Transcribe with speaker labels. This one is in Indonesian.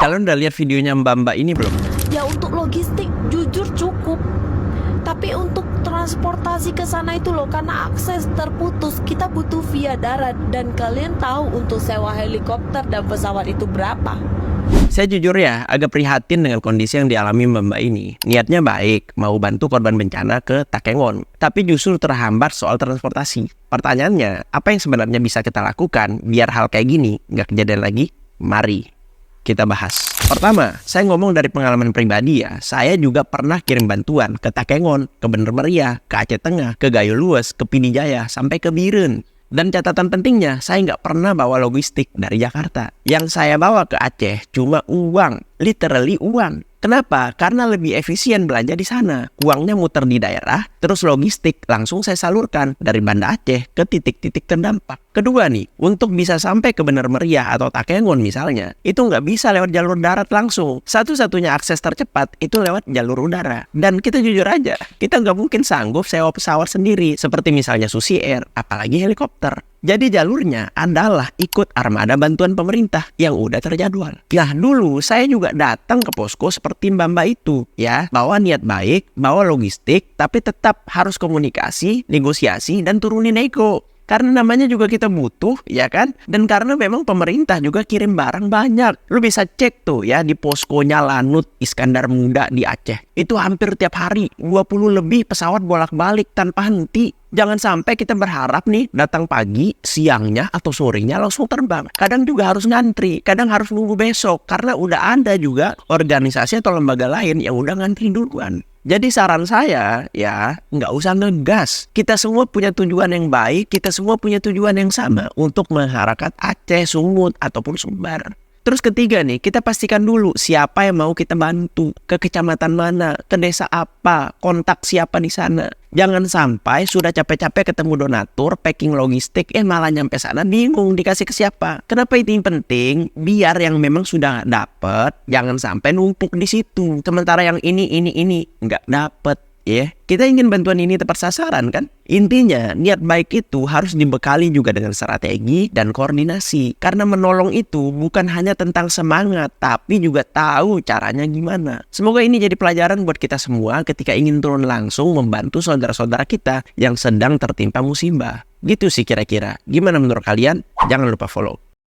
Speaker 1: Kalian udah lihat videonya mbak-mbak ini belum?
Speaker 2: Ya untuk logistik jujur cukup. Tapi untuk transportasi ke sana itu loh, karena akses terputus, kita butuh via darat. Dan kalian tahu untuk sewa helikopter dan pesawat itu berapa?
Speaker 1: Saya jujur ya, agak prihatin dengan kondisi yang dialami mbak-mbak ini. Niatnya baik, mau bantu korban bencana ke Takengon. Tapi justru terhambat soal transportasi. Pertanyaannya, apa yang sebenarnya bisa kita lakukan biar hal kayak gini nggak kejadian lagi? Mari kita bahas. Pertama, saya ngomong dari pengalaman pribadi ya. Saya juga pernah kirim bantuan ke Takengon, ke Bener Meriah, ke Aceh Tengah, ke Gayo Lues, ke Pidijaya, sampai ke Biren. Dan catatan pentingnya, saya nggak pernah bawa logistik dari Jakarta. Yang saya bawa ke Aceh cuma uang, literally uang. Kenapa? Karena lebih efisien belanja di sana. Uangnya muter di daerah, terus logistik langsung saya salurkan dari Banda Aceh ke titik-titik terdampak. Kedua nih, untuk bisa sampai ke Bener Meriah atau Takengon misalnya, itu nggak bisa lewat jalur darat langsung. Satu-satunya akses tercepat itu lewat jalur udara. Dan kita jujur aja, kita nggak mungkin sanggup sewa pesawat sendiri, seperti misalnya Susi Air, apalagi helikopter. Jadi jalurnya adalah ikut armada bantuan pemerintah yang udah terjadwal. Nah dulu saya juga datang ke posko seperti mbak-mbak itu ya. Bawa niat baik, bawa logistik, tapi tetap harus komunikasi, negosiasi, dan turunin ego. Karena namanya juga kita butuh, ya kan? Dan karena memang pemerintah juga kirim barang banyak. Lu bisa cek tuh ya di poskonya Lanut Iskandar Muda di Aceh. Itu hampir tiap hari 20 lebih pesawat bolak-balik tanpa henti. Jangan sampai kita berharap nih datang pagi, siangnya, atau sorenya langsung terbang. Kadang juga harus ngantri, kadang harus nunggu besok. Karena udah ada juga organisasi atau lembaga lain yang udah ngantri duluan. Jadi saran saya ya nggak usah ngegas. Kita semua punya tujuan yang baik, kita semua punya tujuan yang sama untuk masyarakat Aceh, Sumut, ataupun Sumbar. Terus ketiga nih, kita pastikan dulu siapa yang mau kita bantu, ke kecamatan mana, ke desa apa, kontak siapa di sana. Jangan sampai sudah capek-capek ketemu donatur, packing logistik, malah nyampe sana bingung dikasih ke siapa. Kenapa itu penting? Biar yang memang sudah dapet, jangan sampai numpuk di situ. Sementara yang ini nggak dapet. Ya, kita ingin bantuan ini tepat sasaran kan? Intinya, niat baik itu harus dibekali juga dengan strategi dan koordinasi. Karena menolong itu bukan hanya tentang semangat, tapi juga tahu caranya gimana. Semoga ini jadi pelajaran buat kita semua ketika ingin turun langsung membantu saudara-saudara kita yang sedang tertimpa musibah. Gitu sih kira-kira. Gimana menurut kalian? Jangan lupa follow.